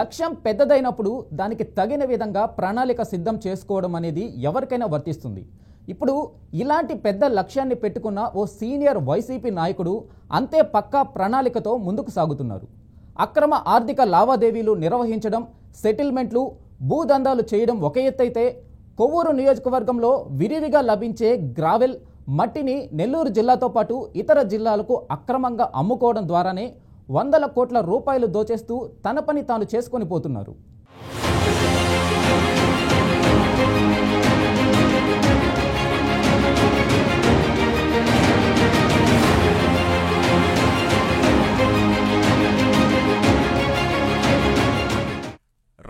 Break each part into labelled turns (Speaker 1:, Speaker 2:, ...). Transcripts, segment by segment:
Speaker 1: లక్ష్యం పెద్దదైనప్పుడు దానికి తగిన విధంగా ప్రణాళిక సిద్ధం చేసుకోవడం అనేది ఎవరికైనా వర్తిస్తుంది. ఇప్పుడు ఇలాంటి పెద్ద లక్ష్యాన్ని పెట్టుకున్న ఓ సీనియర్ వైసీపీ నాయకుడు అంతే పక్కా ప్రణాళికతో ముందుకు సాగుతున్నారు. అక్రమ ఆర్థిక లావాదేవీలు నిర్వహించడం, సెటిల్మెంట్లు, భూదందాలు చేయడం ఒక ఎత్తైతే కొవ్వూరు నియోజకవర్గంలో విరివిగా లభించే గ్రావెల్, మట్టిని నెల్లూరు జిల్లాతో పాటు ఇతర జిల్లాలకు అక్రమంగా అమ్ముకోవడం ద్వారానే వందల కోట్ల రూపాయలు దోచేస్తూ తన పని తాను చేసుకొని పోతున్నారు.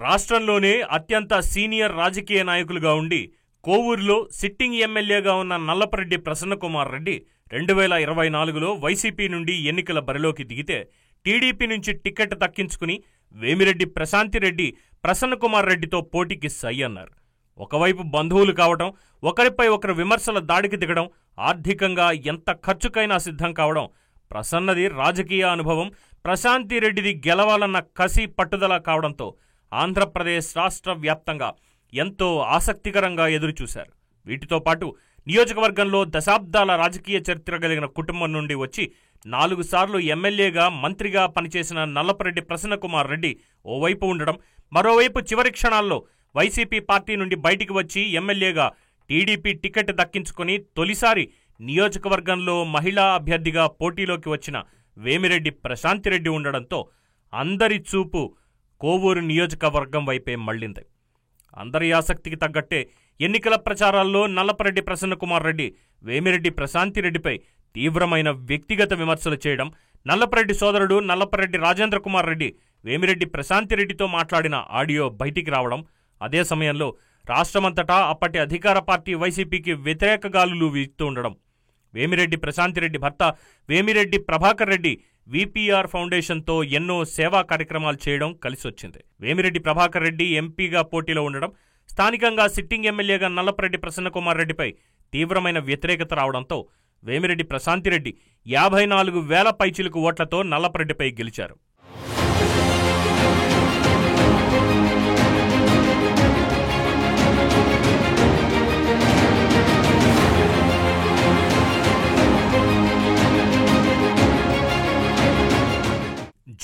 Speaker 2: రాష్ట్రంలోనే అత్యంత సీనియర్ రాజకీయ నాయకులుగా ఉండి కోవూరులో సిట్టింగ్ ఎమ్మెల్యేగా ఉన్న నల్లపరెడ్డి ప్రసన్నకుమార్ రెడ్డి 2024లో వైసీపీ నుండి ఎన్నికల బరిలోకి దిగితే టీడీపీ నుంచి టికెట్ దక్కించుకుని వేమిరెడ్డి ప్రశాంతిరెడ్డి ప్రసన్నకుమార్ రెడ్డితో పోటీకి సై అన్నారు. ఒకవైపు బంధువులు కావడం, ఒకరిపై ఒకరు విమర్శల దాడికి దిగడం, ఆర్థికంగా ఎంత ఖర్చుకైనా సిద్ధం కావడం, ప్రసన్నది రాజకీయ అనుభవం, ప్రశాంతిరెడ్డిది గెలవాలన్న కసి పట్టుదల కావడంతో ఆంధ్రప్రదేశ్ రాష్ట్ర వ్యాప్తంగా ఎంతో ఆసక్తికరంగా ఎదురుచూశారు. వీటితో పాటు నియోజకవర్గంలో దశాబ్దాల రాజకీయ చరిత్ర కలిగిన కుటుంబం నుండి వచ్చి 4 సార్లు ఎమ్మెల్యేగా, మంత్రిగా పనిచేసిన నల్లపరెడ్డి ప్రసన్నకుమార్ రెడ్డి ఓవైపు ఉండడం, మరోవైపు చివరి క్షణాల్లో వైసీపీ పార్టీ నుండి బయటికి వచ్చి ఎమ్మెల్యేగా టీడీపీ టికెట్ దక్కించుకుని తొలిసారి నియోజకవర్గంలో మహిళా అభ్యర్థిగా పోటీలోకి వచ్చిన వేమిరెడ్డి ప్రశాంతిరెడ్డి ఉండడంతో అందరి చూపు కోవూరు నియోజకవర్గం వైపే మళ్లింది. అందరి ఆసక్తికి తగ్గట్టే ఎన్నికల ప్రచారాల్లో నల్లపరెడ్డి ప్రసన్నకుమార్ రెడ్డి వేమిరెడ్డి ప్రశాంతిరెడ్డిపై తీవ్రమైన వ్యక్తిగత విమర్శలు చేయడం, నల్లపరెడ్డి సోదరుడు నల్లపరెడ్డి రాజేంద్ర కుమార్ రెడ్డి వేమిరెడ్డి ప్రశాంతిరెడ్డితో మాట్లాడిన ఆడియో బయటికి రావడం, అదే సమయంలో రాష్ట్రమంతటా అప్పటి అధికార పార్టీ వైసీపీకి వ్యతిరేక గాలులు వీస్తూ ఉండడం, వేమిరెడ్డి ప్రశాంతిరెడ్డి భర్త వేమిరెడ్డి ప్రభాకర్ రెడ్డి విపిఆర్ ఫౌండేషన్తో ఎన్నో సేవా కార్యక్రమాలు చేయడం కలిసొచ్చింది. వేమిరెడ్డి ప్రభాకర్ రెడ్డి ఎంపీగా పోటీలో ఉండడం, స్థానికంగా సిట్టింగ్ ఎమ్మెల్యేగా నల్లపరెడ్డి ప్రసన్నకుమార్ రెడ్డిపై తీవ్రమైన వ్యతిరేకత రావడంతో వేమిరెడ్డి ప్రశాంతిరెడ్డి 54,000 పైచిలుకు ఓట్లతో నల్లపరెడ్డిపై గెలిచారు.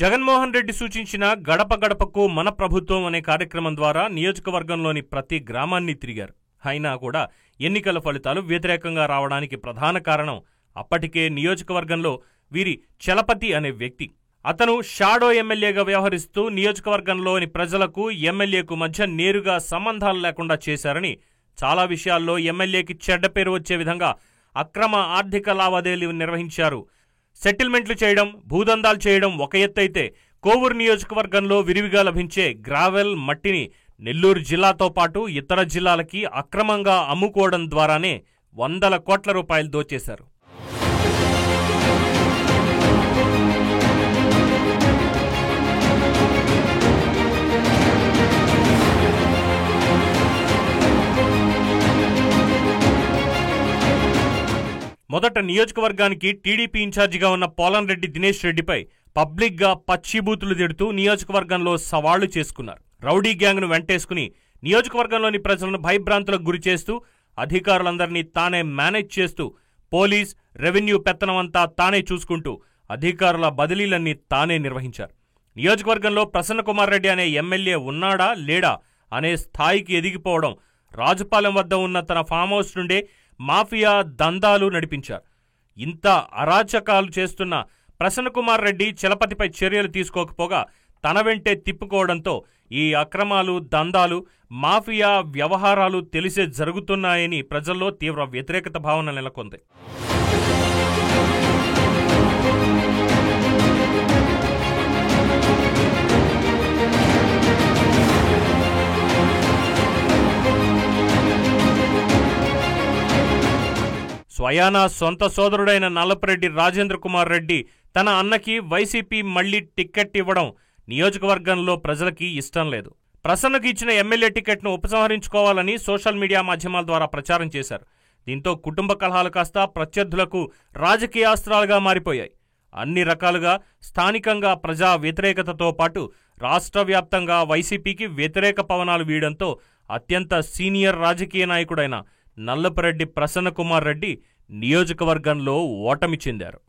Speaker 2: జగన్మోహన్ రెడ్డి సూచించిన గడప గడపకు మన ప్రభుత్వం అనే కార్యక్రమం ద్వారా నియోజకవర్గంలోని ప్రతి గ్రామాన్ని తిరిగారు. అయినా కూడా ఎన్నికల ఫలితాలు వ్యతిరేకంగా రావడానికి ప్రధాన కారణం అప్పటికే నియోజకవర్గంలో వీరి చలపతి అనే వ్యక్తి. అతను షాడో ఎమ్మెల్యేగా వ్యవహరిస్తూ నియోజకవర్గంలోని ప్రజలకు ఎమ్మెల్యేకు మధ్య నేరుగా సంబంధాలు లేకుండా చేశారని, చాలా విషయాల్లో ఎమ్మెల్యేకి చెడ్డ పేరు వచ్చే విధంగా అక్రమ ఆర్థిక లావాదేవీలు నిర్వహించారు. సెటిల్మెంట్లు చేయడం, భూదందాలు చేయడం ఒక ఎత్తైతే కోవూరు నియోజకవర్గంలో విరివిగా లభించే గ్రావెల్, మట్టిని నెల్లూరు జిల్లాతో పాటు ఇతర జిల్లాలకి అక్రమంగా అమ్ముకోవడం ద్వారానే వందల కోట్ల రూపాయలు దోచేశారు. మొదట నియోజకవర్గానికి టీడీపీ ఇన్ఛార్జిగా ఉన్న పోలంరెడ్డి దినేష్ రెడ్డిపై పబ్లిక్గా పచ్చిబూతులు తిడుతూ నియోజకవర్గంలో సవాళ్లు చేసుకున్నారు. రౌడీ గ్యాంగ్ను వెంటేసుకుని నియోజకవర్గంలోని ప్రజలను భయభ్రాంతులకు గురిచేస్తూ అధికారులందరినీ తానే మేనేజ్ చేస్తూ పోలీస్, రెవెన్యూ పెత్తనమంతా తానే చూసుకుంటూ అధికారుల బదిలీలన్నీ తానే నిర్వహించారు. నియోజకవర్గంలో ప్రసన్నకుమార్ రెడ్డి అనే ఎమ్మెల్యే ఉన్నాడా లేడా అనే స్థాయికి ఎదిగిపోవడం, రాజుపాలెం వద్ద ఉన్న తన ఫామ్ హౌస్ నుండే మాఫియా దందాలు నడిపించారు. ఇంత అరాచకాలు చేస్తున్న ప్రసన్నకుమార్ రెడ్డి చలపతిపై చర్యలు తీసుకోకపోగా తన వెంటే తిప్పుకోవడంతో ఈ అక్రమాలు, దందాలు, మాఫియా వ్యవహారాలు తెలిసే జరుగుతున్నాయని ప్రజల్లో తీవ్ర వ్యతిరేకత భావన నెలకొంది. స్వయానా సొంత సోదరుడైన నల్లపరెడ్డి రాజేంద్ర కుమార్ రెడ్డి తన అన్నకి వైసీపీ మళ్లీ టిక్కెట్ ఇవ్వడం నియోజకవర్గంలో ప్రజలకి ఇష్టం లేదు. ప్రసన్నకు ఇచ్చిన ఎమ్మెల్యే టికెట్ను ఉపసంహరించుకోవాలని సోషల్ మీడియా మాధ్యమాల ద్వారా ప్రచారం చేశారు. దీంతో కుటుంబ కలహాలు కాస్త ప్రత్యర్థులకు రాజకీయాస్త్రాలుగా మారిపోయాయి. అన్ని రకాలుగా స్థానికంగా ప్రజా వ్యతిరేకతతో పాటు రాష్ట్ర వ్యాప్తంగా వైసీపీకి వ్యతిరేక పవనాలు వీయడంతో అత్యంత సీనియర్ రాజకీయ నాయకుడైన నల్లపరెడ్డి ప్రసన్నకుమార్ రెడ్డి నియోజకవర్గంలో ఓటమి చెందారు.